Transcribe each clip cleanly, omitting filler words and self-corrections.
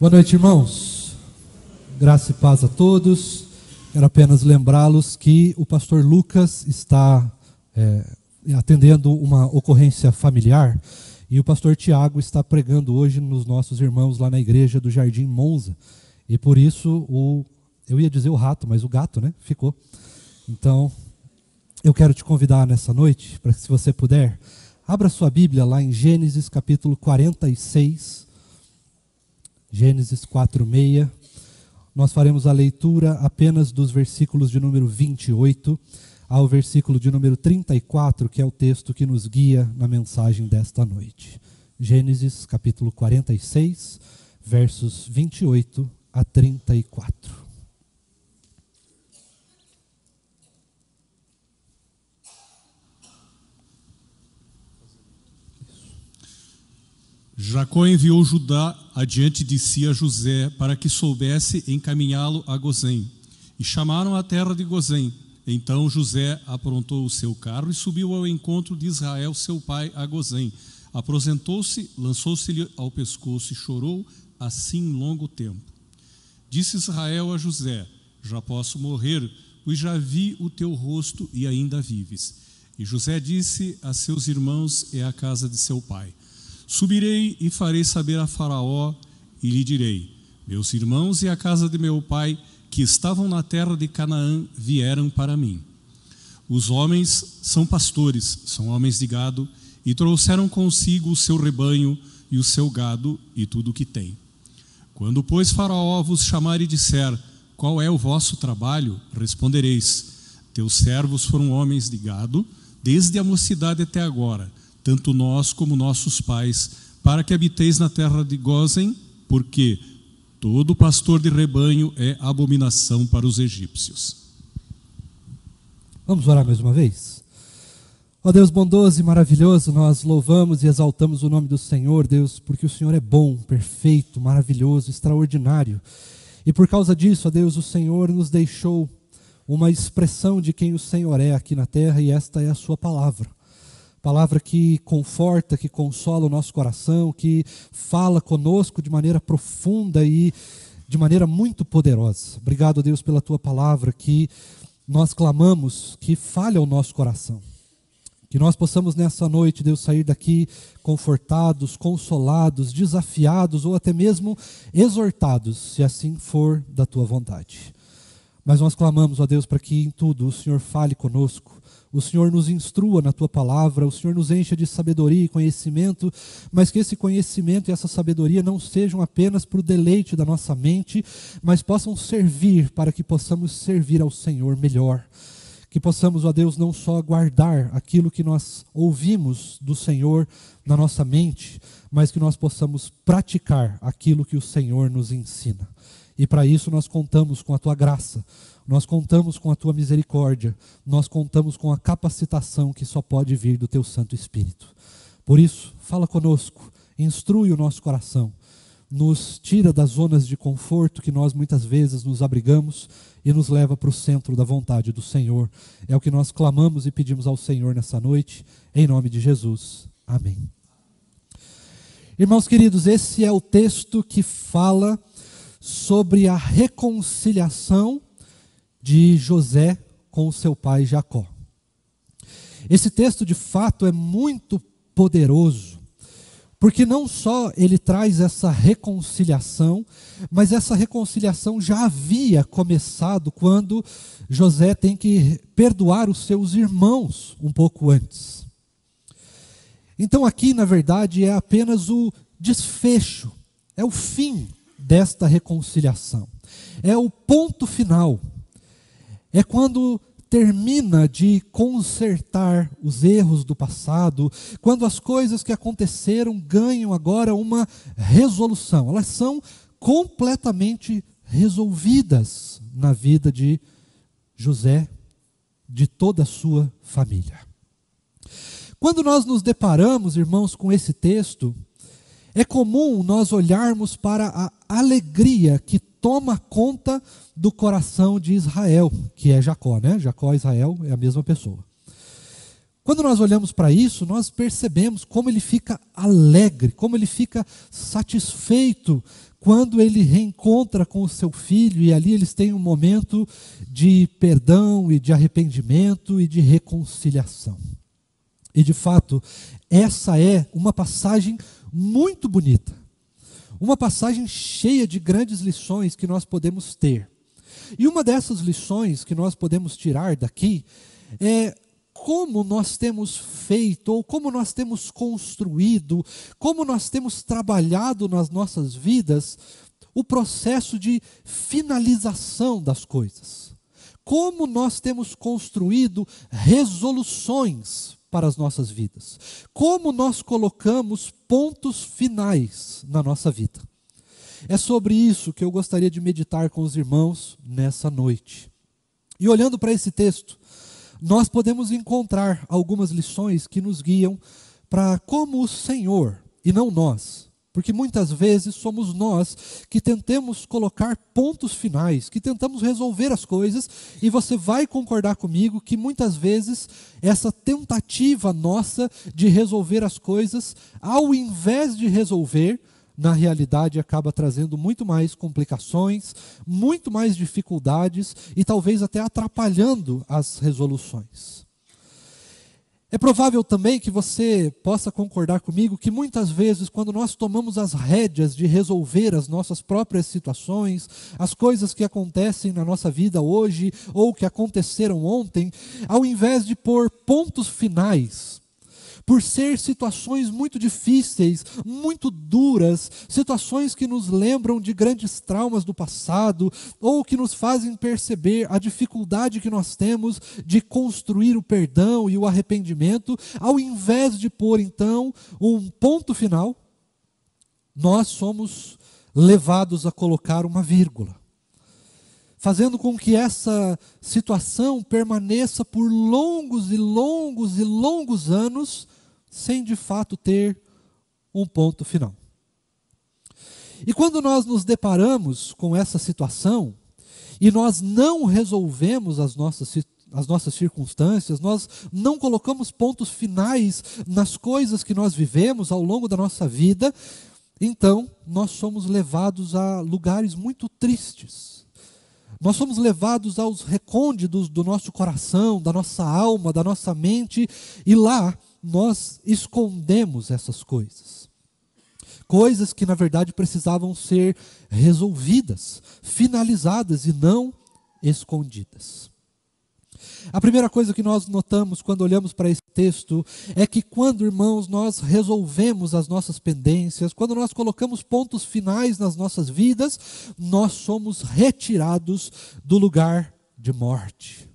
Boa noite, irmãos. Graça e paz a todos. Quero apenas lembrá-los que o pastor Lucas está atendendo uma ocorrência familiar e o pastor Tiago está pregando hoje nos nossos irmãos lá na igreja do Jardim Monza. E por isso, eu ia dizer o rato, mas o gato, né? Ficou. Então, eu quero te convidar nessa noite, para que se você puder, abra sua Bíblia lá em Gênesis capítulo 46, Gênesis 4:6, nós faremos a leitura apenas dos versículos de número 28 ao versículo de número 34, que é o texto que nos guia na mensagem desta noite. Gênesis capítulo 46, versos 28 a 34. Jacó enviou Judá adiante de si a José para que soubesse encaminhá-lo a Gozém. E chamaram a terra de Gozém. Então José aprontou o seu carro e subiu ao encontro de Israel, seu pai, a Gozém. Aprosentou-se, lançou-se-lhe ao pescoço e chorou assim longo tempo. Disse Israel a José: já posso morrer, pois já vi o teu rosto e ainda vives. E José disse a seus irmãos e à casa de seu pai: subirei e farei saber a Faraó e lhe direi: meus irmãos e a casa de meu pai, que estavam na terra de Canaã, vieram para mim. Os homens são pastores, são homens de gado, e trouxeram consigo o seu rebanho e o seu gado e tudo o que tem. Quando, pois, Faraó vos chamar e disser: qual é o vosso trabalho? Respondereis: teus servos foram homens de gado, desde a mocidade até agora, tanto nós como nossos pais, para que habiteis na terra de Gozém, porque todo pastor de rebanho é abominação para os egípcios. Vamos orar mais uma vez? Ó Deus bondoso e maravilhoso, nós louvamos e exaltamos o nome do Senhor, Deus, porque o Senhor é bom, perfeito, maravilhoso, extraordinário. E por causa disso, ó Deus, o Senhor nos deixou uma expressão de quem o Senhor é aqui na terra, e esta é a sua palavra. Palavra que conforta, que consola o nosso coração, que fala conosco de maneira profunda e de maneira muito poderosa. Obrigado, Deus, pela tua palavra que nós clamamos, que fale ao nosso coração. Que nós possamos nessa noite, Deus, sair daqui confortados, consolados, desafiados ou até mesmo exortados, se assim for da tua vontade. Mas nós clamamos, ó Deus, para que em tudo o Senhor fale conosco. O Senhor nos instrua na tua palavra, o Senhor nos encha de sabedoria e conhecimento, mas que esse conhecimento e essa sabedoria não sejam apenas para o deleite da nossa mente, mas possam servir para que possamos servir ao Senhor melhor. Que possamos, ó Deus, não só guardar aquilo que nós ouvimos do Senhor na nossa mente, mas que nós possamos praticar aquilo que o Senhor nos ensina. E para isso nós contamos com a tua graça, nós contamos com a tua misericórdia, nós contamos com a capacitação que só pode vir do teu Santo Espírito. Por isso, fala conosco, instrui o nosso coração, nos tira das zonas de conforto que nós muitas vezes nos abrigamos e nos leva para o centro da vontade do Senhor. É o que nós clamamos e pedimos ao Senhor nessa noite, em nome de Jesus. Amém. Irmãos queridos, esse é o texto que fala sobre a reconciliação de José com o seu pai Jacó. Esse texto de fato é muito poderoso, porque não só ele traz essa reconciliação, mas essa reconciliação já havia começado quando José tem que perdoar os seus irmãos um pouco antes. Então aqui na verdade é apenas o desfecho, é o fim desta reconciliação. É o ponto final. É quando termina de consertar os erros do passado, quando as coisas que aconteceram ganham agora uma resolução. Elas são completamente resolvidas na vida de José, de toda a sua família. Quando nós nos deparamos, irmãos, com esse texto, é comum nós olharmos para a alegria que toma conta do coração de Israel, que é Jacó, né? Jacó e Israel é a mesma pessoa. Quando nós olhamos para isso, nós percebemos como ele fica alegre, como ele fica satisfeito quando ele reencontra com o seu filho e ali eles têm um momento de perdão e de arrependimento e de reconciliação. E de fato, essa é uma passagem muito bonita. Uma passagem cheia de grandes lições que nós podemos ter. E uma dessas lições que nós podemos tirar daqui é como nós temos feito, ou como nós temos construído, como nós temos trabalhado nas nossas vidas o processo de finalização das coisas. Como nós temos construído resoluções para as nossas vidas. Como nós colocamos pontos finais na nossa vida. É sobre isso que eu gostaria de meditar com os irmãos nessa noite. E olhando para esse texto, nós podemos encontrar algumas lições que nos guiam para como o Senhor, e não nós, porque muitas vezes somos nós que tentamos colocar pontos finais, que tentamos resolver as coisas, e você vai concordar comigo que muitas vezes essa tentativa nossa de resolver as coisas, ao invés de resolver, na realidade acaba trazendo muito mais complicações, muito mais dificuldades e talvez até atrapalhando as resoluções. É provável também que você possa concordar comigo que muitas vezes quando nós tomamos as rédeas de resolver as nossas próprias situações, as coisas que acontecem na nossa vida hoje ou que aconteceram ontem, ao invés de pôr pontos finais, por ser situações muito difíceis, muito duras, situações que nos lembram de grandes traumas do passado, ou que nos fazem perceber a dificuldade que nós temos de construir o perdão e o arrependimento, ao invés de pôr então um ponto final, nós somos levados a colocar uma vírgula, fazendo com que essa situação permaneça por longos e longos e longos anos, sem de fato ter um ponto final. E quando nós nos deparamos com essa situação, e nós não resolvemos as nossas circunstâncias, nós não colocamos pontos finais nas coisas que nós vivemos ao longo da nossa vida, então nós somos levados a lugares muito tristes. Nós somos levados aos recônditos do nosso coração, da nossa alma, da nossa mente, e lá nós escondemos essas coisas. Coisas que na verdade precisavam ser resolvidas, finalizadas e não escondidas. A primeira coisa que nós notamos quando olhamos para esse texto é que quando, irmãos, nós resolvemos as nossas pendências, quando nós colocamos pontos finais nas nossas vidas, nós somos retirados do lugar de morte.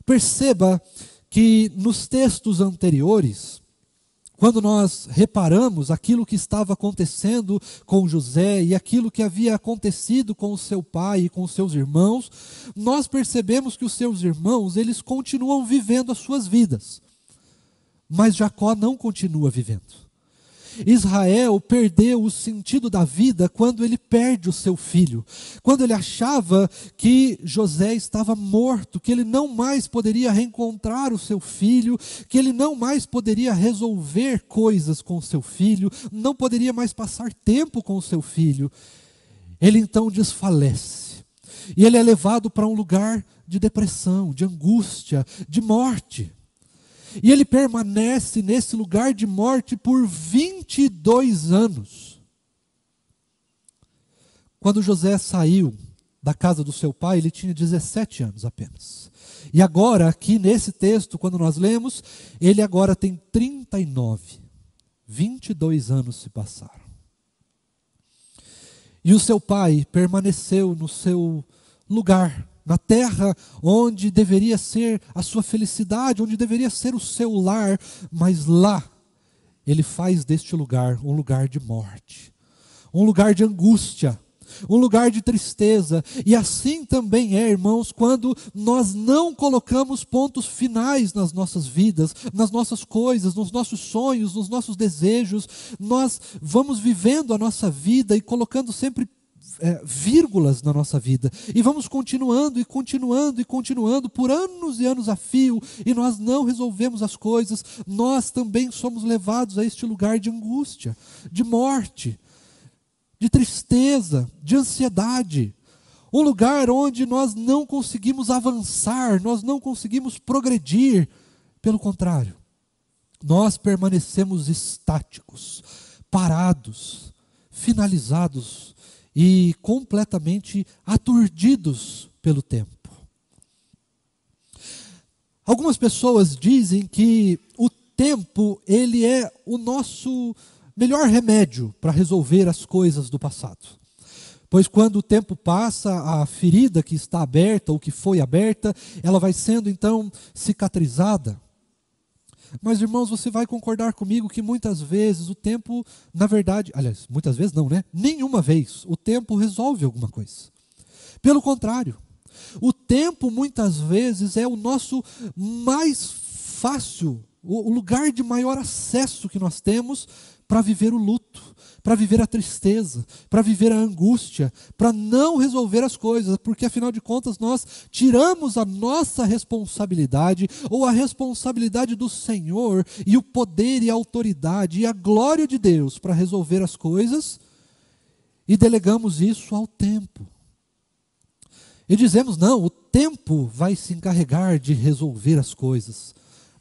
Perceba que nos textos anteriores, quando nós reparamos aquilo que estava acontecendo com José e aquilo que havia acontecido com o seu pai e com os seus irmãos, nós percebemos que os seus irmãos, eles continuam vivendo as suas vidas. Mas Jacó não continua vivendo. Israel perdeu o sentido da vida quando ele perde o seu filho. Quando ele achava que José estava morto, que ele não mais poderia reencontrar o seu filho, que ele não mais poderia resolver coisas com o seu filho, não poderia mais passar tempo com o seu filho. Ele então desfalece. E ele é levado para um lugar de depressão, de angústia, de morte. E ele permanece nesse lugar de morte por 22 anos. Quando José saiu da casa do seu pai, ele tinha 17 anos apenas. E agora, aqui nesse texto, quando nós lemos, ele agora tem 39. 22 anos se passaram. E o seu pai permaneceu no seu lugar, na terra onde deveria ser a sua felicidade, onde deveria ser o seu lar, mas lá ele faz deste lugar um lugar de morte, um lugar de angústia, um lugar de tristeza. E assim também é, irmãos, quando nós não colocamos pontos finais nas nossas vidas, nas nossas coisas, nos nossos sonhos, nos nossos desejos, nós vamos vivendo a nossa vida e colocando sempre vírgulas na nossa vida. E vamos continuando e continuando e continuando por anos e anos a fio, e nós não resolvemos as coisas. Nós também somos levados a este lugar de angústia, de morte, de tristeza, de ansiedade. Um lugar onde nós não conseguimos avançar, nós não conseguimos progredir. Pelo contrário, nós permanecemos estáticos, parados, finalizados e completamente aturdidos pelo tempo. Algumas pessoas dizem que o tempo, ele é o nosso melhor remédio para resolver as coisas do passado. Pois quando o tempo passa, a ferida que está aberta ou que foi aberta, ela vai sendo então cicatrizada. Mas, irmãos, você vai concordar comigo que muitas vezes o tempo, na verdade, aliás, muitas vezes não, né? Nenhuma vez o tempo resolve alguma coisa. Pelo contrário, o tempo muitas vezes é o nosso mais fácil, o lugar de maior acesso que nós temos para viver o luto, para viver a tristeza, para viver a angústia, para não resolver as coisas, porque afinal de contas nós tiramos a nossa responsabilidade, ou a responsabilidade do Senhor, e o poder e a autoridade e a glória de Deus para resolver as coisas, e delegamos isso ao tempo. E dizemos, não, o tempo vai se encarregar de resolver as coisas.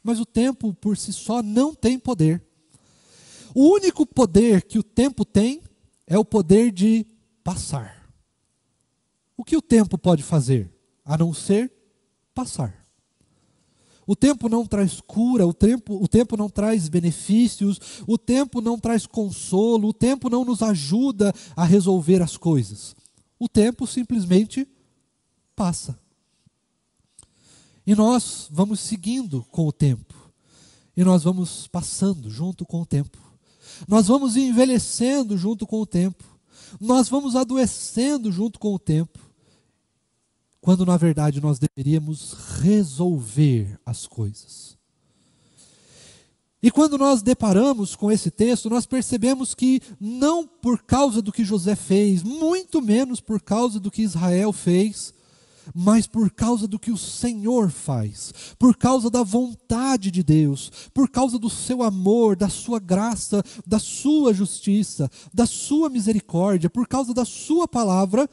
Mas o tempo por si só não tem poder. O único poder que o tempo tem é o poder de passar. O que o tempo pode fazer? A não ser passar. O tempo não traz cura, o tempo não traz benefícios, o tempo não traz consolo, o tempo não nos ajuda a resolver as coisas. O tempo simplesmente passa. E nós vamos seguindo com o tempo. E nós vamos passando junto com o tempo. Nós vamos envelhecendo junto com o tempo. Nós vamos adoecendo junto com o tempo. Quando na verdade nós deveríamos resolver as coisas. E quando nós deparamos com esse texto, nós percebemos que não por causa do que José fez, muito menos por causa do que Israel fez, mas por causa do que o Senhor faz, por causa da vontade de Deus, por causa do seu amor, da sua graça, da sua justiça, da sua misericórdia, por causa da sua palavra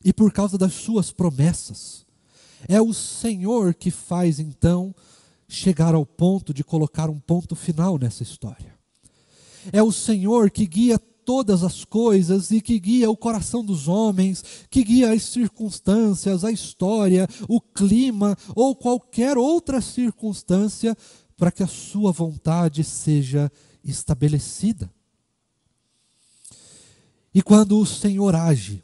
e por causa das suas promessas. É o Senhor que faz então chegar ao ponto de colocar um ponto final nessa história. É o Senhor que guia todas as coisas e que guia o coração dos homens, que guia as circunstâncias, a história, o clima ou qualquer outra circunstância para que a sua vontade seja estabelecida. E quando o Senhor age,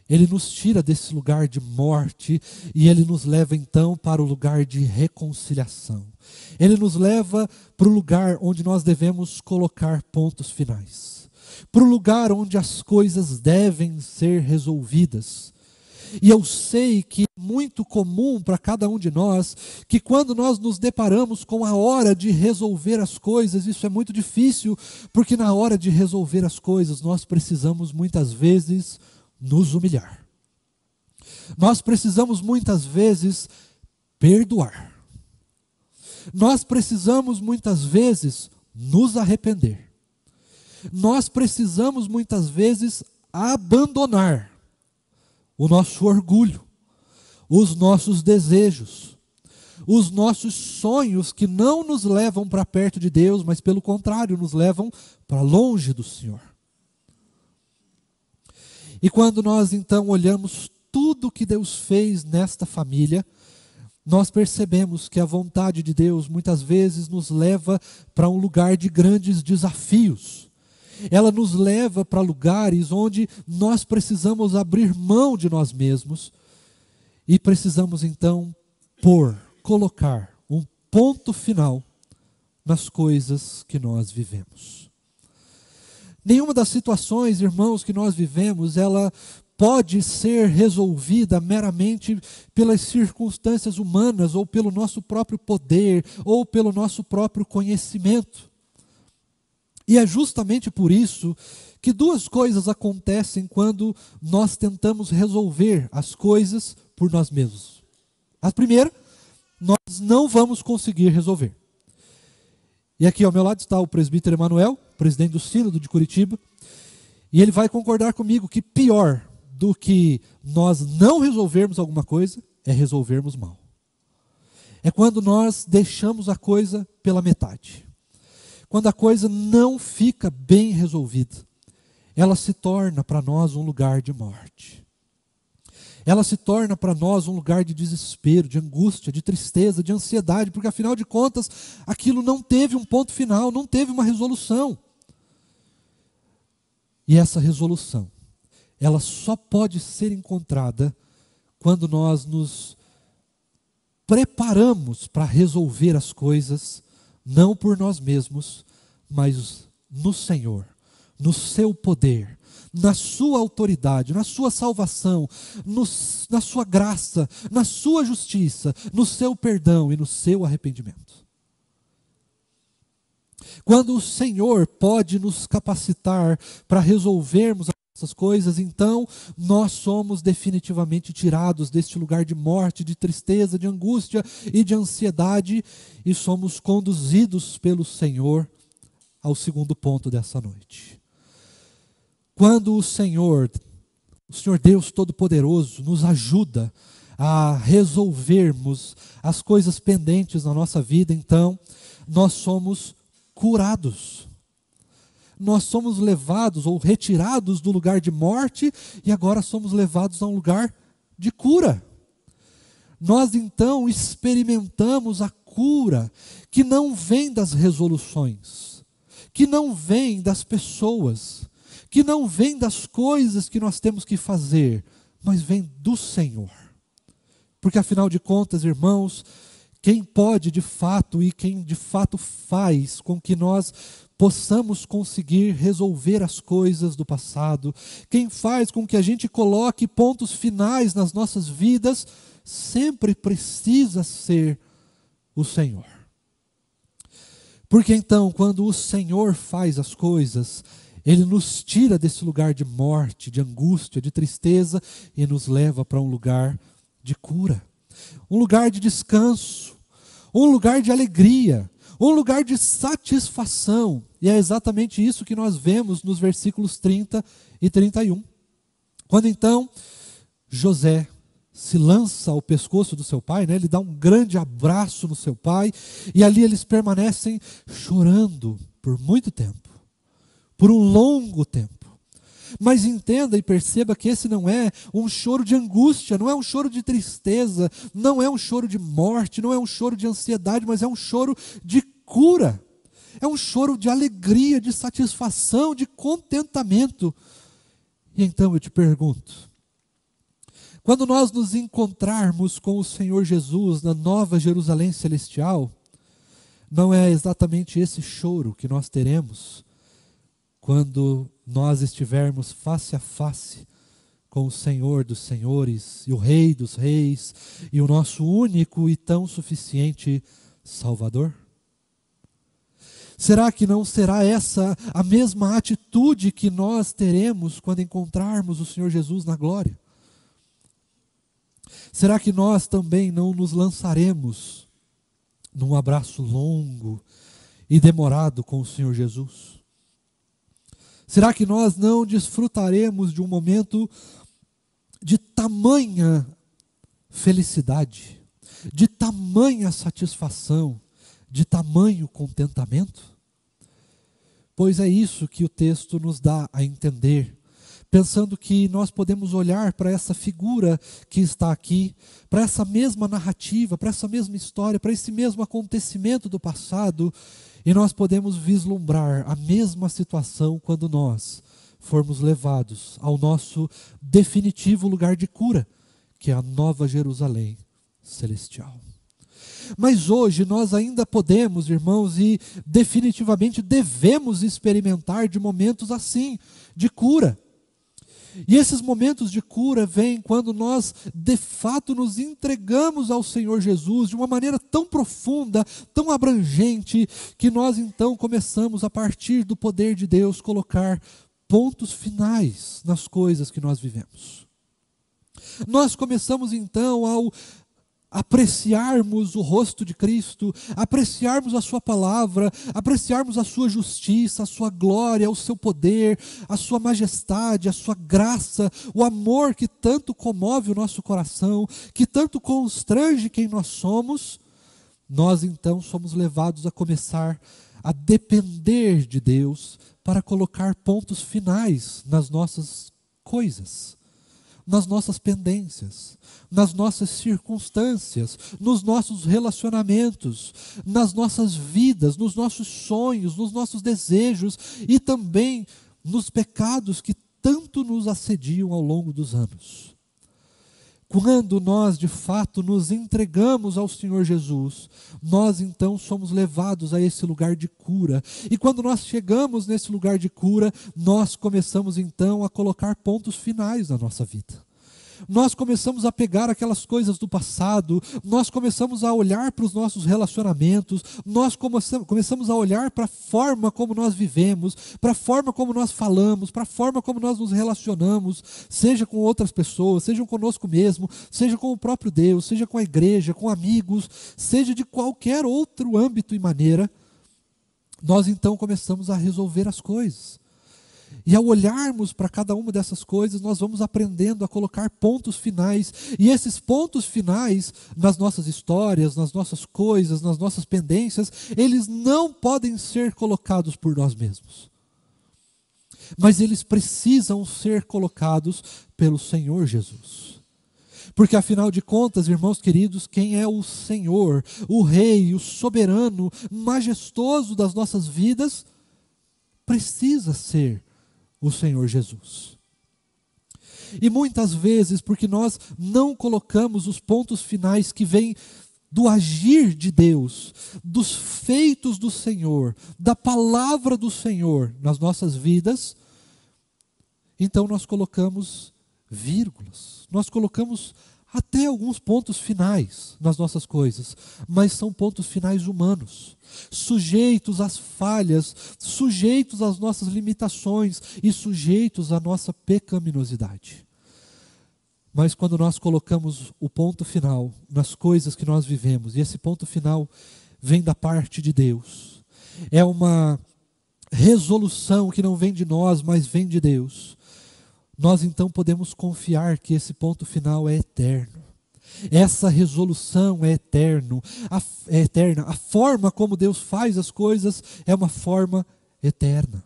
Ele nos tira desse lugar de morte e Ele nos leva então para o lugar de reconciliação. Ele nos leva para o lugar onde nós devemos colocar pontos finais. Para o lugar onde as coisas devem ser resolvidas. E eu sei que é muito comum para cada um de nós, que quando nós nos deparamos com a hora de resolver as coisas, isso é muito difícil, porque na hora de resolver as coisas, nós precisamos muitas vezes nos humilhar. Nós precisamos muitas vezes perdoar. Nós precisamos muitas vezes nos arrepender. Nós precisamos muitas vezes abandonar o nosso orgulho, os nossos desejos, os nossos sonhos que não nos levam para perto de Deus, mas pelo contrário, nos levam para longe do Senhor. E quando nós então olhamos tudo que Deus fez nesta família, nós percebemos que a vontade de Deus muitas vezes nos leva para um lugar de grandes desafios. Ela nos leva para lugares onde nós precisamos abrir mão de nós mesmos e precisamos então colocar um ponto final nas coisas que nós vivemos. Nenhuma das situações, irmãos, que nós vivemos, ela pode ser resolvida meramente pelas circunstâncias humanas ou pelo nosso próprio poder ou pelo nosso próprio conhecimento. E é justamente por isso que duas coisas acontecem quando nós tentamos resolver as coisas por nós mesmos. A primeira, nós não vamos conseguir resolver. E aqui ao meu lado está o presbítero Emanuel, presidente do Sínodo de Curitiba, e ele vai concordar comigo que pior do que nós não resolvermos alguma coisa é resolvermos mal. É quando nós deixamos a coisa pela metade. Quando a coisa não fica bem resolvida, ela se torna para nós um lugar de morte. Ela se torna para nós um lugar de desespero, de angústia, de tristeza, de ansiedade, porque afinal de contas, aquilo não teve um ponto final, não teve uma resolução. E essa resolução, ela só pode ser encontrada quando nós nos preparamos para resolver as coisas, não por nós mesmos, mas no Senhor, no seu poder, na sua autoridade, na sua salvação, na sua graça, na sua justiça, no seu perdão e no seu arrependimento. Quando o Senhor pode nos capacitar para resolvermos essas coisas, então nós somos definitivamente tirados deste lugar de morte, de tristeza, de angústia e de ansiedade e somos conduzidos pelo Senhor ao segundo ponto dessa noite. Quando o Senhor Deus Todo-Poderoso nos ajuda a resolvermos as coisas pendentes na nossa vida, então nós somos curados. Nós somos levados ou retirados do lugar de morte e agora somos levados a um lugar de cura. Nós então experimentamos a cura que não vem das resoluções, que não vem das pessoas, que não vem das coisas que nós temos que fazer, mas vem do Senhor. Porque afinal de contas, irmãos, quem pode de fato e quem de fato faz com que nós possamos conseguir resolver as coisas do passado, quem faz com que a gente coloque pontos finais nas nossas vidas, sempre precisa ser o Senhor. Porque então, quando o Senhor faz as coisas, Ele nos tira desse lugar de morte, de angústia, de tristeza e nos leva para um lugar de cura, um lugar de descanso, um lugar de alegria, um lugar de satisfação. E é exatamente isso que nós vemos nos versículos 30 e 31. Quando então José se lança ao pescoço do seu pai, ele dá um grande abraço no seu pai, e ali eles permanecem chorando por muito tempo, por um longo tempo. Mas entenda e perceba que esse não é um choro de angústia, não é um choro de tristeza, não é um choro de morte, não é um choro de ansiedade, mas é um choro de cura. É um choro de alegria, de satisfação, de contentamento. E então eu te pergunto, quando nós nos encontrarmos com o Senhor Jesus na Nova Jerusalém Celestial, não é exatamente esse choro que nós teremos quando nós estivermos face a face com o Senhor dos Senhores e o Rei dos Reis e o nosso único e tão suficiente Salvador? Será que não será essa a mesma atitude que nós teremos quando encontrarmos o Senhor Jesus na glória? Será que nós também não nos lançaremos num abraço longo e demorado com o Senhor Jesus? Será que nós não desfrutaremos de um momento de tamanha felicidade, de tamanha satisfação, de tamanho contentamento? Pois é isso que o texto nos dá a entender, pensando que nós podemos olhar para essa figura que está aqui, para essa mesma narrativa, para essa mesma história, para esse mesmo acontecimento do passado, e nós podemos vislumbrar a mesma situação quando nós formos levados ao nosso definitivo lugar de cura, que é a Nova Jerusalém Celestial. Mas hoje nós ainda podemos, irmãos, e definitivamente devemos experimentar de momentos assim, de cura. E esses momentos de cura vêm quando nós, de fato, nos entregamos ao Senhor Jesus de uma maneira tão profunda, tão abrangente, que nós então começamos, a partir do poder de Deus, colocar pontos finais nas coisas que nós vivemos. Nós começamos então, ao apreciarmos o rosto de Cristo, apreciarmos a sua palavra, apreciarmos a sua justiça, a sua glória, o seu poder, a sua majestade, a sua graça, o amor que tanto comove o nosso coração, que tanto constrange quem nós somos, nós então somos levados a começar a depender de Deus para colocar pontos finais nas nossas coisas, nas nossas pendências, nas nossas circunstâncias, nos nossos relacionamentos, nas nossas vidas, nos nossos sonhos, nos nossos desejos e também nos pecados que tanto nos assediam ao longo dos anos. Quando nós de fato nos entregamos ao Senhor Jesus, nós então somos levados a esse lugar de cura. E quando nós chegamos nesse lugar de cura, nós começamos então a colocar pontos finais na nossa vida. Nós começamos a pegar aquelas coisas do passado, nós começamos a olhar para os nossos relacionamentos, nós começamos a olhar para a forma como nós vivemos, para a forma como nós falamos, para a forma como nós nos relacionamos, seja com outras pessoas, seja conosco mesmo, seja com o próprio Deus, seja com a igreja, com amigos, seja de qualquer outro âmbito e maneira. Nós então começamos a resolver as coisas. E ao olharmos para cada uma dessas coisas, nós vamos aprendendo a colocar pontos finais. E esses pontos finais, nas nossas histórias, nas nossas coisas, nas nossas pendências, eles não podem ser colocados por nós mesmos. Mas eles precisam ser colocados pelo Senhor Jesus. Porque afinal de contas, irmãos queridos, quem é o Senhor, o Rei, o soberano, majestoso das nossas vidas, precisa ser o Senhor Jesus. E muitas vezes, porque nós não colocamos os pontos finais que vêm do agir de Deus, dos feitos do Senhor, da palavra do Senhor nas nossas vidas, então nós colocamos vírgulas, nós colocamos até alguns pontos finais nas nossas coisas, mas são pontos finais humanos, sujeitos às falhas, sujeitos às nossas limitações e sujeitos à nossa pecaminosidade. Mas quando nós colocamos o ponto final nas coisas que nós vivemos, e esse ponto final vem da parte de Deus, é uma resolução que não vem de nós, mas vem de Deus, nós então podemos confiar que esse ponto final é eterno. Essa resolução é eterna. A forma como Deus faz as coisas é uma forma eterna.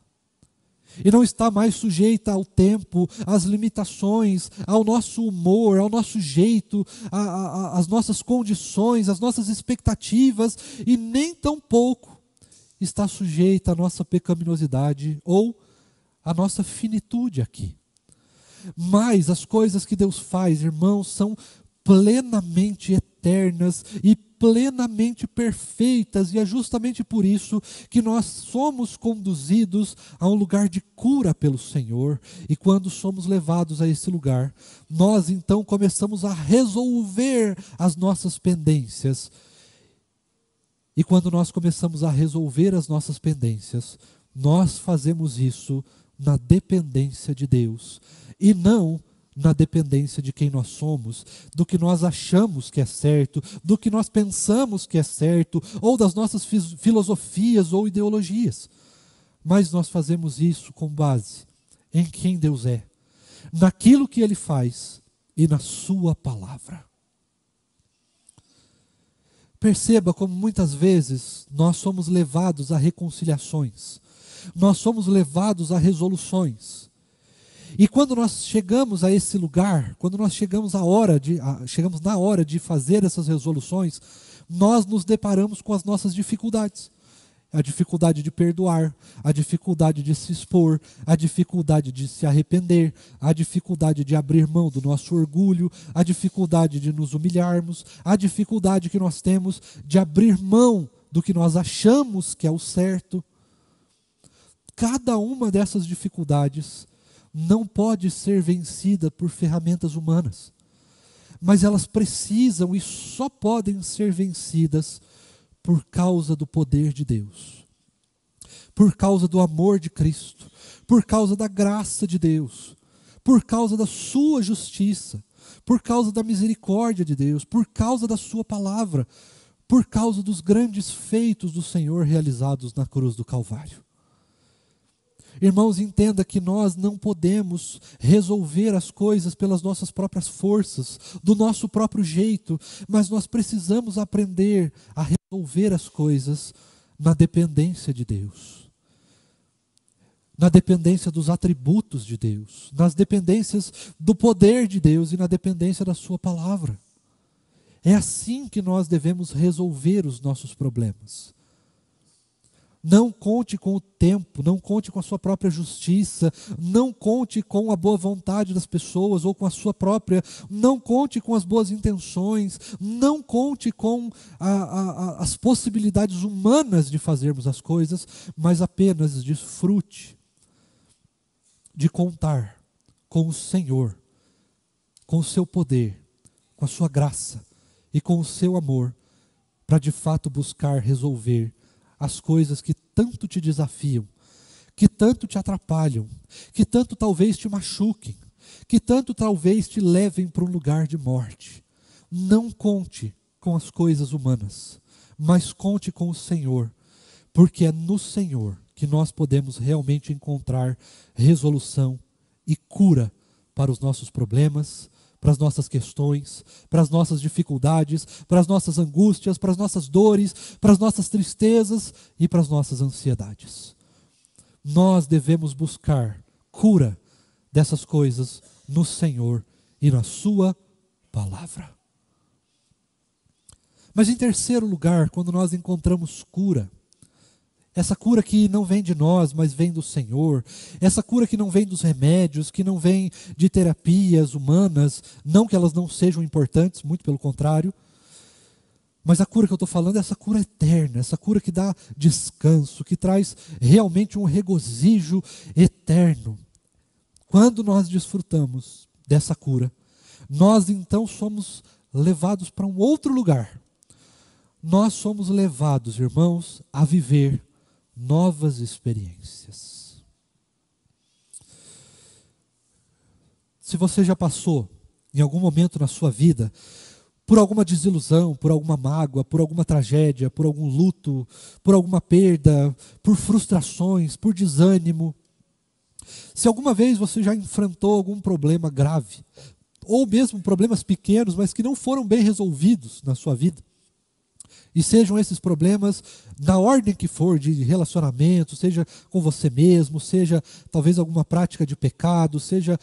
E não está mais sujeita ao tempo, às limitações, ao nosso humor, ao nosso jeito, às nossas condições, às nossas expectativas, e nem tampouco está sujeita à nossa pecaminosidade ou à nossa finitude aqui. Mas as coisas que Deus faz, irmãos, são plenamente eternas e plenamente perfeitas, e é justamente por isso que nós somos conduzidos a um lugar de cura pelo Senhor, e quando somos levados a esse lugar, nós então começamos a resolver as nossas pendências, e quando nós começamos a resolver as nossas pendências, nós fazemos isso na dependência de Deus, e não na dependência de quem nós somos, do que nós achamos que é certo, do que nós pensamos que é certo, ou das nossas filosofias ou ideologias. Mas nós fazemos isso com base em quem Deus é, naquilo que Ele faz e na Sua palavra. Perceba como muitas vezes nós somos levados a reconciliações, nós somos levados a resoluções. E quando nós chegamos a esse lugar, quando nós chegamos na hora de fazer essas resoluções, nós nos deparamos com as nossas dificuldades. A dificuldade de perdoar, a dificuldade de se expor, a dificuldade de se arrepender, a dificuldade de abrir mão do nosso orgulho, a dificuldade de nos humilharmos, a dificuldade que nós temos de abrir mão do que nós achamos que é o certo. Cada uma dessas dificuldades não pode ser vencida por ferramentas humanas, mas elas precisam e só podem ser vencidas por causa do poder de Deus, por causa do amor de Cristo, por causa da graça de Deus, por causa da sua justiça, por causa da misericórdia de Deus, por causa da sua palavra, por causa dos grandes feitos do Senhor realizados na cruz do Calvário. Irmãos, entenda que nós não podemos resolver as coisas pelas nossas próprias forças, do nosso próprio jeito, mas nós precisamos aprender a resolver as coisas na dependência de Deus, na dependência dos atributos de Deus, nas dependências do poder de Deus e na dependência da sua palavra. É assim que nós devemos resolver os nossos problemas. Não conte com o tempo, não conte com a sua própria justiça, não conte com a boa vontade das pessoas ou com a sua própria, não conte com as boas intenções, não conte com as possibilidades humanas de fazermos as coisas, mas apenas desfrute de contar com o Senhor, com o seu poder, com a sua graça e com o seu amor, para de fato buscar resolver as coisas que tanto te desafiam, que tanto te atrapalham, que tanto talvez te machuquem, que tanto talvez te levem para um lugar de morte. Não conte com as coisas humanas, mas conte com o Senhor, porque é no Senhor que nós podemos realmente encontrar resolução e cura para os nossos problemas, para as nossas questões, para as nossas dificuldades, para as nossas angústias, para as nossas dores, para as nossas tristezas e para as nossas ansiedades. Nós devemos buscar cura dessas coisas no Senhor e na sua palavra. Mas em terceiro lugar, quando nós encontramos cura, essa cura que não vem de nós, mas vem do Senhor. Essa cura que não vem dos remédios, que não vem de terapias humanas. Não que elas não sejam importantes, muito pelo contrário. Mas a cura que eu estou falando é essa cura eterna, essa cura que dá descanso, que traz realmente um regozijo eterno. Quando nós desfrutamos dessa cura, nós então somos levados para um outro lugar. Nós somos levados, irmãos, a viver novas experiências. Se você já passou, em algum momento na sua vida, por alguma desilusão, por alguma mágoa, por alguma tragédia, por algum luto, por alguma perda, por frustrações, por desânimo, se alguma vez você já enfrentou algum problema grave, ou mesmo problemas pequenos, mas que não foram bem resolvidos na sua vida, e sejam esses problemas na ordem que for, de relacionamento, seja com você mesmo, seja talvez alguma prática de pecado, seja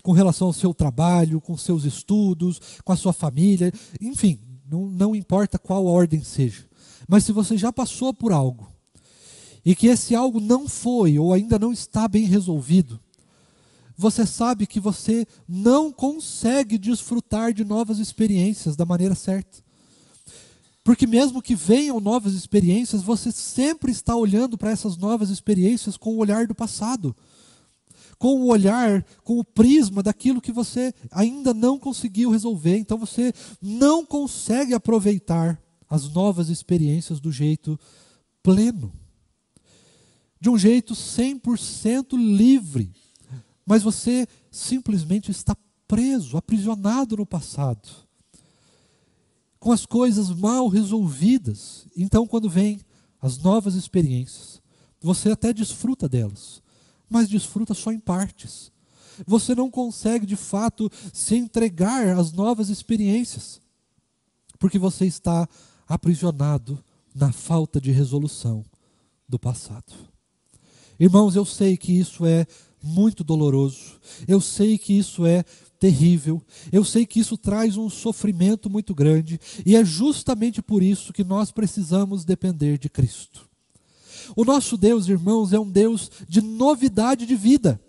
com relação ao seu trabalho, com seus estudos, com a sua família, enfim, não importa qual ordem seja. Mas se você já passou por algo, e que esse algo não foi ou ainda não está bem resolvido, você sabe que você não consegue desfrutar de novas experiências da maneira certa. Porque mesmo que venham novas experiências, você sempre está olhando para essas novas experiências com o olhar do passado. Com o olhar, com o prisma daquilo que você ainda não conseguiu resolver. Então você não consegue aproveitar as novas experiências do jeito pleno. De um jeito 100% livre. Mas você simplesmente está preso, aprisionado no passado, com as coisas mal resolvidas. Então, quando vem as novas experiências, você até desfruta delas, mas desfruta só em partes. Você não consegue, de fato, se entregar às novas experiências, porque você está aprisionado na falta de resolução do passado. Irmãos, eu sei que isso é muito doloroso, eu sei que isso é terrível, eu sei que isso traz um sofrimento muito grande, e é justamente por isso que nós precisamos depender de Cristo. O nosso Deus, irmãos, é um Deus de novidade de vida.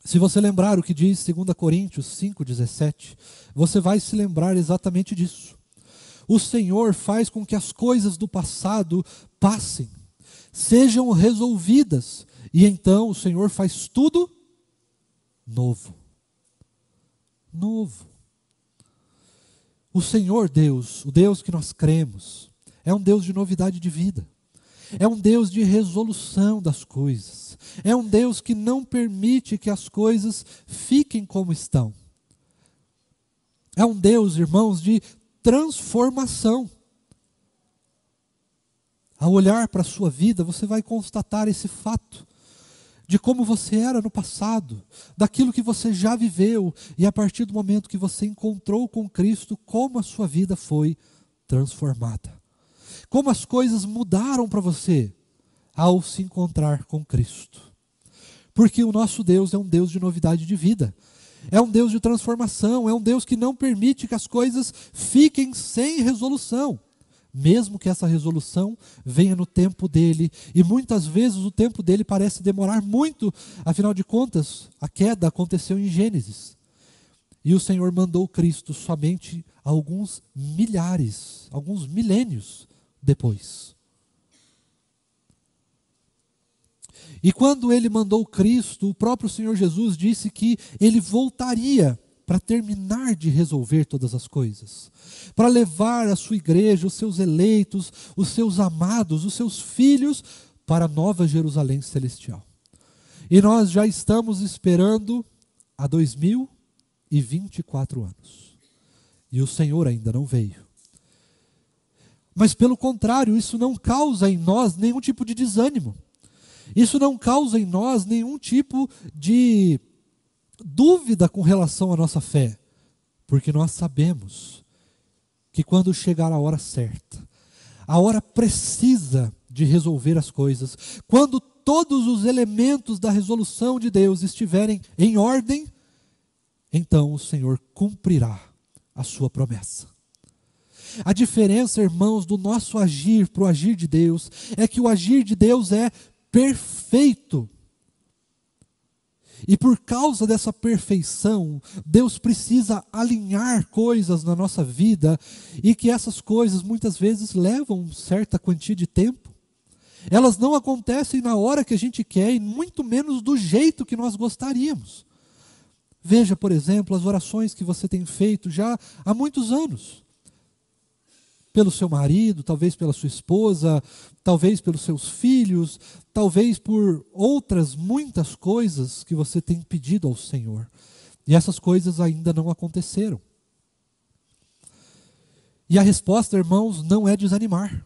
Se você lembrar o que diz 2 Coríntios 5,17, você vai se lembrar exatamente disso. O Senhor faz com que as coisas do passado passem, sejam resolvidas E então o Senhor faz tudo novo. Novo. O Senhor Deus, o Deus que nós cremos, é um Deus de novidade de vida. É um Deus de resolução das coisas. É um Deus que não permite que as coisas fiquem como estão. É um Deus, irmãos, de transformação. Ao olhar para a sua vida, você vai constatar esse fato de como você era no passado, daquilo que você já viveu, e a partir do momento que você encontrou com Cristo, como a sua vida foi transformada. Como as coisas mudaram para você ao se encontrar com Cristo. Porque o nosso Deus é um Deus de novidade de vida. É um Deus de transformação, é um Deus que não permite que as coisas fiquem sem resolução. Mesmo que essa resolução venha no tempo dele, e muitas vezes o tempo dele parece demorar muito, afinal de contas, a queda aconteceu em Gênesis. E o Senhor mandou Cristo somente alguns milênios depois. E quando ele mandou Cristo, o próprio Senhor Jesus disse que ele voltaria para terminar de resolver todas as coisas, para levar a sua igreja, os seus eleitos, os seus amados, os seus filhos para a nova Jerusalém celestial. E nós já estamos esperando há 2024 anos. E o Senhor ainda não veio. Mas pelo contrário, isso não causa em nós nenhum tipo de desânimo. Isso não causa em nós nenhum tipo de dúvida com relação à nossa fé, porque nós sabemos que quando chegar a hora certa, a hora precisa de resolver as coisas, quando todos os elementos da resolução de Deus estiverem em ordem, então o Senhor cumprirá a sua promessa. A diferença, irmãos, do nosso agir para o agir de Deus, é que o agir de Deus é perfeito. E por causa dessa perfeição, Deus precisa alinhar coisas na nossa vida, e que essas coisas muitas vezes levam certa quantia de tempo. Elas não acontecem na hora que a gente quer, e muito menos do jeito que nós gostaríamos. Veja, por exemplo, as orações que você tem feito já há muitos anos. Pelo seu marido, talvez pela sua esposa, talvez pelos seus filhos, talvez por outras muitas coisas que você tem pedido ao Senhor. E essas coisas ainda não aconteceram. E a resposta, irmãos, não é desanimar.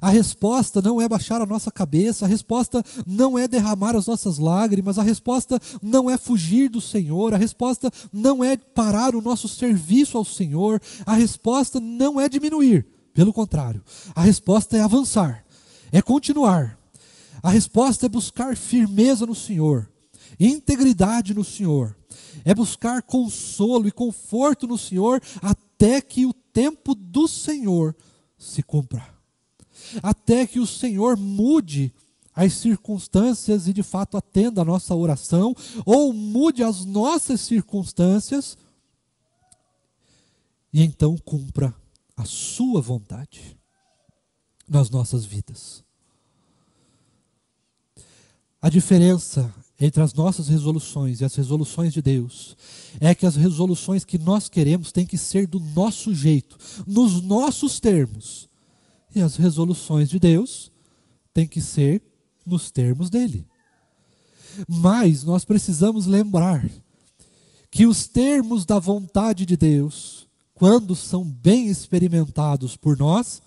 A resposta não é baixar a nossa cabeça, a resposta não é derramar as nossas lágrimas, a resposta não é fugir do Senhor, a resposta não é parar o nosso serviço ao Senhor, a resposta não é diminuir. Pelo contrário, a resposta é avançar, é continuar. A resposta é buscar firmeza no Senhor, integridade no Senhor. É buscar consolo e conforto no Senhor até que o tempo do Senhor se cumpra. Até que o Senhor mude as circunstâncias e de fato atenda a nossa oração, ou mude as nossas circunstâncias e então cumpra a sua vontade nas nossas vidas. A diferença entre as nossas resoluções e as resoluções de Deus é que as resoluções que nós queremos têm que ser do nosso jeito, nos nossos termos, e as resoluções de Deus têm que ser nos termos dele. Mas nós precisamos lembrar que os termos da vontade de Deus, quando são bem experimentados por nós,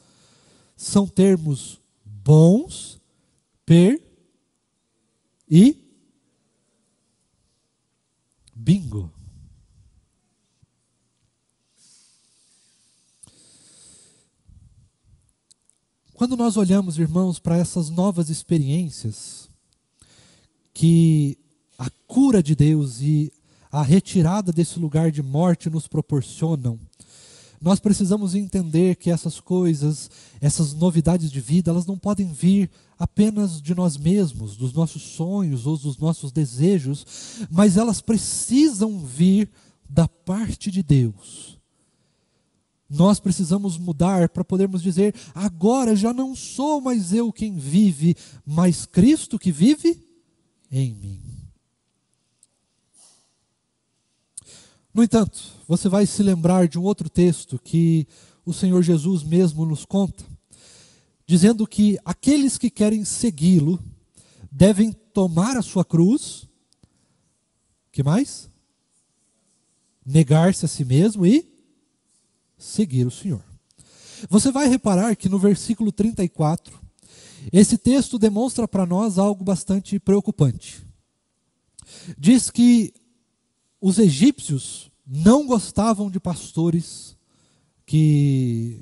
são termos bons, e bingo. Quando nós olhamos, irmãos, para essas novas experiências que a cura de Deus e a retirada desse lugar de morte nos proporcionam, nós precisamos entender que essas coisas, essas novidades de vida, elas não podem vir apenas de nós mesmos, dos nossos sonhos ou dos nossos desejos, mas elas precisam vir da parte de Deus. Nós precisamos mudar para podermos dizer: agora já não sou mais eu quem vive, mas Cristo que vive em mim. No entanto, você vai se lembrar de um outro texto que o Senhor Jesus mesmo nos conta, dizendo que aqueles que querem segui-lo devem tomar a sua cruz, que mais? Negar-se a si mesmo e seguir o Senhor. Você vai reparar que no versículo 34, esse texto demonstra para nós algo bastante preocupante. Diz que os egípcios não gostavam de pastores que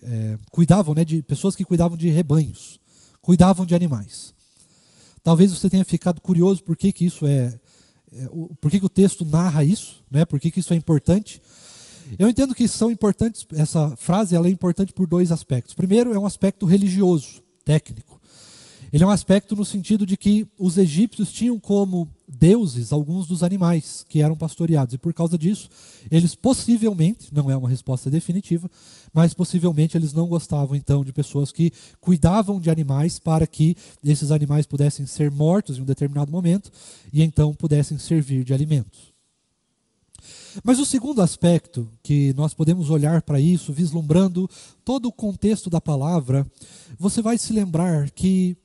cuidavam, de pessoas que cuidavam de rebanhos, cuidavam de animais. Talvez você tenha ficado curioso por que isso por que o texto narra isso, por que isso é importante. Eu entendo que são importantes, essa frase ela é importante por dois aspectos. Primeiro, é um aspecto religioso, técnico. Ele é um aspecto no sentido de que os egípcios tinham como deuses alguns dos animais que eram pastoreados. E por causa disso, eles possivelmente, não é uma resposta definitiva, mas possivelmente eles não gostavam então de pessoas que cuidavam de animais para que esses animais pudessem ser mortos em um determinado momento e então pudessem servir de alimentos. Mas o segundo aspecto que nós podemos olhar para isso, vislumbrando todo o contexto da palavra, você vai se lembrar que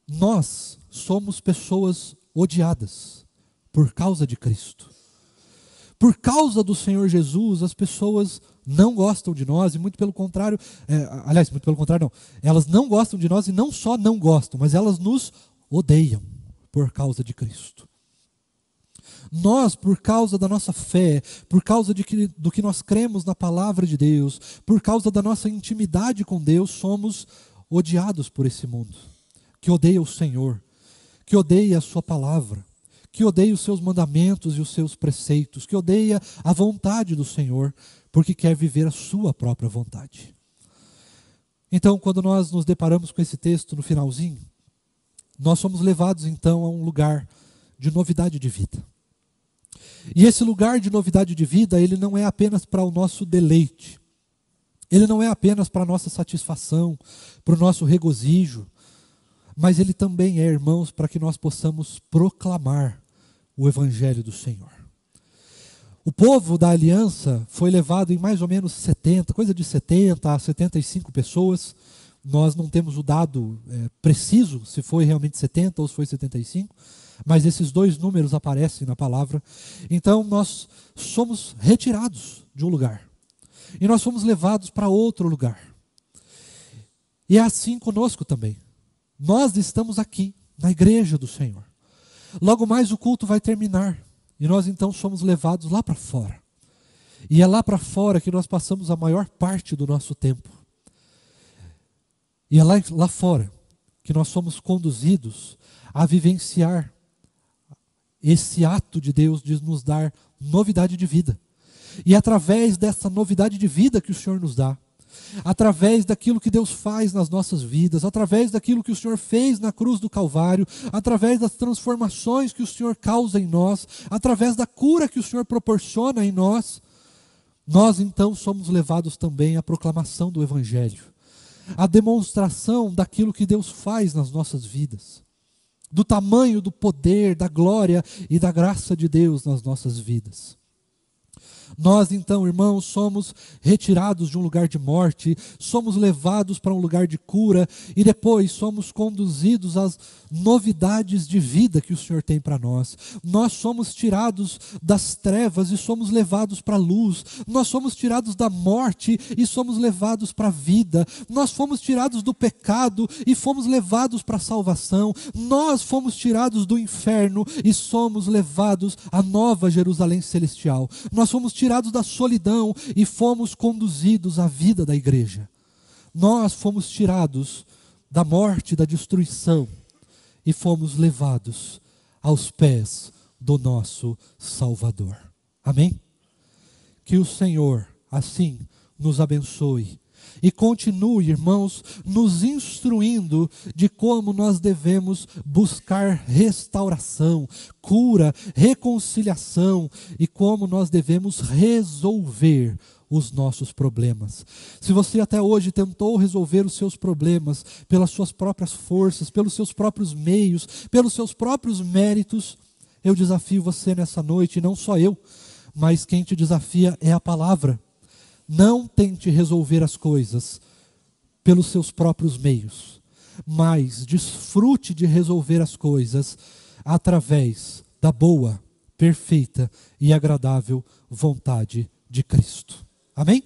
nós somos pessoas odiadas por causa de Cristo. Por causa do Senhor Jesus, as pessoas não gostam de nós e muito pelo contrário, muito pelo contrário não, elas não gostam de nós e não só não gostam, mas elas nos odeiam por causa de Cristo. Nós, por causa da nossa fé, por causa do que nós cremos na palavra de Deus, por causa da nossa intimidade com Deus, somos odiados por esse mundo, que odeia o Senhor, que odeia a sua palavra, que odeia os seus mandamentos e os seus preceitos, que odeia a vontade do Senhor, porque quer viver a sua própria vontade. Então, quando nós nos deparamos com esse texto no finalzinho, nós somos levados então a um lugar de novidade de vida. E esse lugar de novidade de vida, ele não é apenas para o nosso deleite, ele não é apenas para a nossa satisfação, para o nosso regozijo, mas ele também é, irmãos, para que nós possamos proclamar o Evangelho do Senhor. O povo da aliança foi levado em mais ou menos 70, coisa de 70 a 75 pessoas. Nós não temos o dado preciso, se foi realmente 70 ou se foi 75, mas esses dois números aparecem na palavra. Então nós somos retirados de um lugar e nós somos levados para outro lugar. E é assim conosco também. Nós estamos aqui, na igreja do Senhor. Logo mais o culto vai terminar e nós então somos levados lá para fora. E é lá para fora que nós passamos a maior parte do nosso tempo. E é lá fora que nós somos conduzidos a vivenciar esse ato de Deus de nos dar novidade de vida. E através dessa novidade de vida que o Senhor nos dá, através daquilo que Deus faz nas nossas vidas, através daquilo que o Senhor fez na cruz do Calvário, através das transformações que o Senhor causa em nós, através da cura que o Senhor proporciona em nós, nós então somos levados também à proclamação do Evangelho, à demonstração daquilo que Deus faz nas nossas vidas, do tamanho do poder, da glória e da graça de Deus nas nossas vidas. Nós então, irmãos, somos retirados de um lugar de morte, somos levados para um lugar de cura e depois somos conduzidos às novidades de vida que o Senhor tem para nós. Nós somos tirados das trevas e somos levados para a luz. Nós somos tirados da morte e somos levados para a vida. Nós fomos tirados do pecado e fomos levados para a salvação. Nós fomos tirados do inferno e somos levados à nova Jerusalém celestial. Nós fomos tirados da solidão e fomos conduzidos à vida da igreja. Nós fomos tirados da morte, da destruição e fomos levados aos pés do nosso Salvador. Amém? Que o Senhor assim nos abençoe e continue, irmãos, nos instruindo de como nós devemos buscar restauração, cura, reconciliação e como nós devemos resolver os nossos problemas. Se você até hoje tentou resolver os seus problemas pelas suas próprias forças, pelos seus próprios meios, pelos seus próprios méritos, eu desafio você nessa noite, e não só eu, mas quem te desafia é a palavra. Não tente resolver as coisas pelos seus próprios meios, mas desfrute de resolver as coisas através da boa, perfeita e agradável vontade de Cristo. Amém?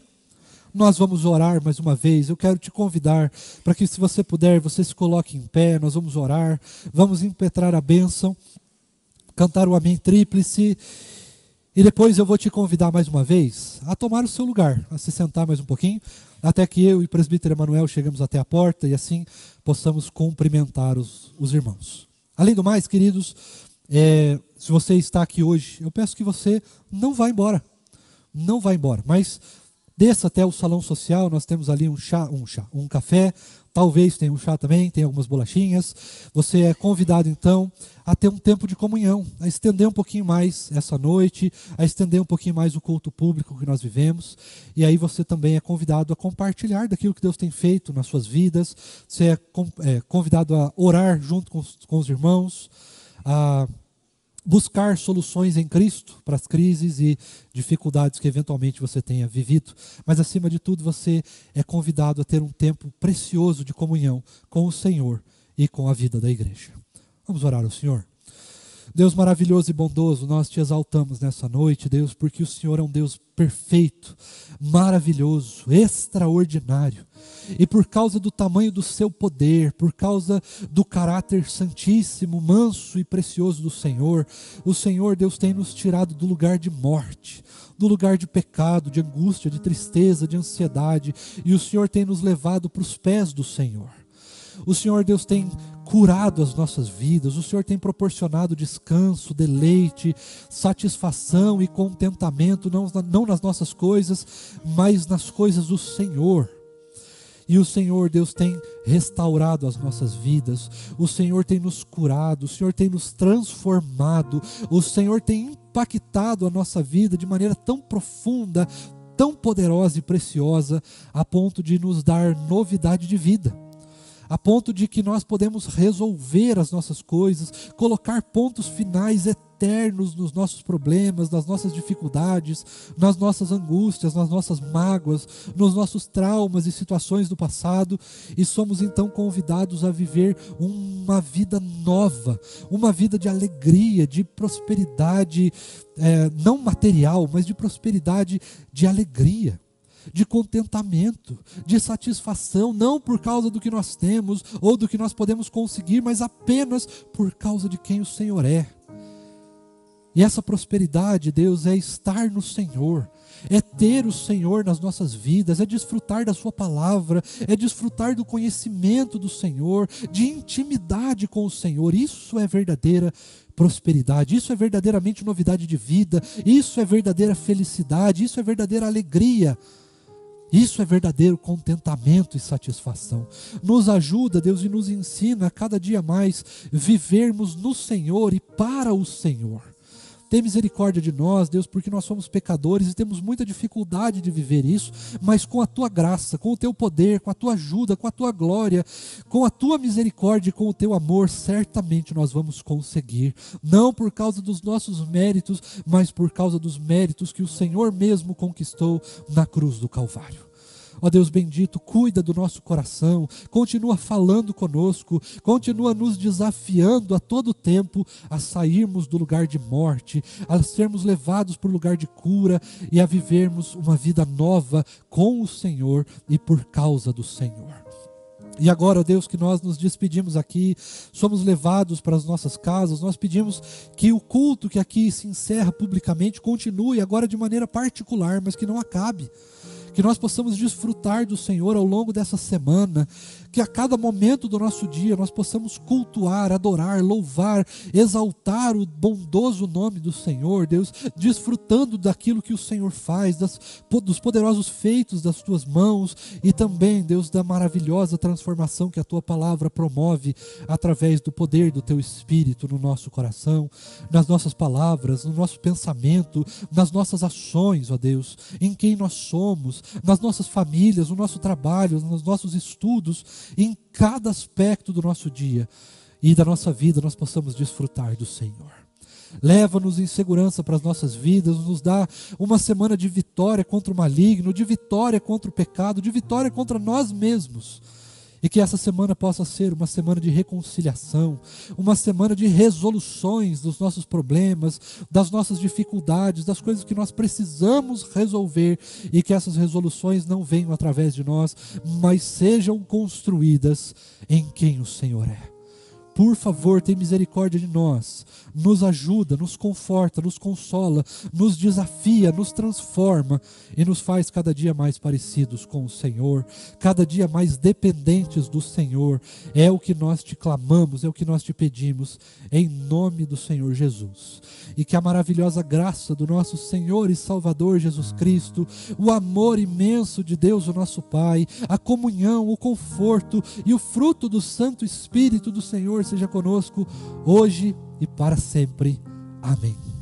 Nós vamos orar mais uma vez. Eu quero te convidar para que, se você puder, você se coloque em pé. Nós vamos orar, vamos impetrar a bênção, cantar o amém tríplice, e depois eu vou te convidar mais uma vez a tomar o seu lugar, a se sentar mais um pouquinho, até que eu e o presbítero Emanuel chegamos até a porta e assim possamos cumprimentar os irmãos. Além do mais, queridos, se você está aqui hoje, eu peço que você não vá embora, mas desça até o salão social. Nós temos ali um café, talvez tenha um chá também, tem algumas bolachinhas. Você é convidado então a ter um tempo de comunhão, a estender um pouquinho mais essa noite, a estender um pouquinho mais o culto público que nós vivemos. E aí você também é convidado a compartilhar daquilo que Deus tem feito nas suas vidas. Você é convidado a orar junto com os irmãos, a buscar soluções em Cristo para as crises e dificuldades que eventualmente você tenha vivido. Mas, acima de tudo, você é convidado a ter um tempo precioso de comunhão com o Senhor e com a vida da igreja. Vamos orar ao Senhor. Deus maravilhoso e bondoso, nós te exaltamos nessa noite, Deus, porque o Senhor é um Deus perfeito, maravilhoso, extraordinário. E por causa do tamanho do seu poder, por causa do caráter santíssimo, manso e precioso do Senhor, o Senhor, Deus, tem nos tirado do lugar de morte, do lugar de pecado, de angústia, de tristeza, de ansiedade, e o Senhor tem nos levado para os pés do Senhor. O Senhor, Deus, tem curado as nossas vidas. O Senhor tem proporcionado descanso, deleite, satisfação e contentamento, não nas nossas coisas, mas nas coisas do Senhor. E o Senhor, Deus, tem restaurado as nossas vidas. O Senhor tem nos curado. O Senhor tem nos transformado. O Senhor tem impactado a nossa vida de maneira tão profunda, tão poderosa e preciosa, a ponto de nos dar novidade de vida, a ponto de que nós podemos resolver as nossas coisas, colocar pontos finais eternos nos nossos problemas, nas nossas dificuldades, nas nossas angústias, nas nossas mágoas, nos nossos traumas e situações do passado, e somos então convidados a viver uma vida nova, uma vida de alegria, de prosperidade, não material, mas de prosperidade, de alegria, de contentamento, de satisfação, não por causa do que nós temos ou do que nós podemos conseguir, mas apenas por causa de quem o Senhor é. E essa prosperidade, Deus, é estar no Senhor, é ter o Senhor nas nossas vidas, é desfrutar da sua palavra, é desfrutar do conhecimento do Senhor, de intimidade com o Senhor. Isso é verdadeira prosperidade, isso é verdadeiramente novidade de vida, isso é verdadeira felicidade, isso é verdadeira alegria. Isso é verdadeiro contentamento e satisfação. Nos ajuda, Deus, e nos ensina a cada dia mais vivermos no Senhor e para o Senhor. Tem misericórdia de nós, Deus, porque nós somos pecadores e temos muita dificuldade de viver isso, mas com a Tua graça, com o Teu poder, com a Tua ajuda, com a Tua glória, com a Tua misericórdia e com o Teu amor, certamente nós vamos conseguir, não por causa dos nossos méritos, mas por causa dos méritos que o Senhor mesmo conquistou na cruz do Calvário. Ó Deus bendito, cuida do nosso coração, continua falando conosco, continua nos desafiando a todo tempo a sairmos do lugar de morte, a sermos levados para o lugar de cura e a vivermos uma vida nova com o Senhor e por causa do Senhor. E agora, ó Deus, que nós nos despedimos aqui, somos levados para as nossas casas, nós pedimos que o culto que aqui se encerra publicamente continue agora de maneira particular, mas que não acabe. que nós possamos desfrutar do Senhor ao longo dessa semana, que a cada momento do nosso dia nós possamos cultuar, adorar, louvar, exaltar o bondoso nome do Senhor, Deus, desfrutando daquilo que o Senhor faz, dos poderosos feitos das tuas mãos e também, Deus, da maravilhosa transformação que a tua palavra promove através do poder do teu Espírito no nosso coração, nas nossas palavras, no nosso pensamento, nas nossas ações, ó Deus, em quem nós somos, nas nossas famílias, no nosso trabalho, nos nossos estudos, em cada aspecto do nosso dia e da nossa vida nós possamos desfrutar do Senhor. Leva-nos em segurança para as nossas vidas, nos dá uma semana de vitória contra o maligno, de vitória contra o pecado, de vitória contra nós mesmos. E que essa semana possa ser uma semana de reconciliação, uma semana de resoluções dos nossos problemas, das nossas dificuldades, das coisas que nós precisamos resolver, e que essas resoluções não venham através de nós, mas sejam construídas em quem o Senhor é. Por favor, tem misericórdia de nós, nos ajuda, nos conforta, nos consola, nos desafia, nos transforma e nos faz cada dia mais parecidos com o Senhor, cada dia mais dependentes do Senhor. É o que nós te clamamos, é o que nós te pedimos, em nome do Senhor Jesus. E que a maravilhosa graça do nosso Senhor e Salvador Jesus Cristo, o amor imenso de Deus, o nosso Pai, a comunhão, o conforto e o fruto do Santo Espírito do Senhor seja conosco hoje e para sempre. Amém.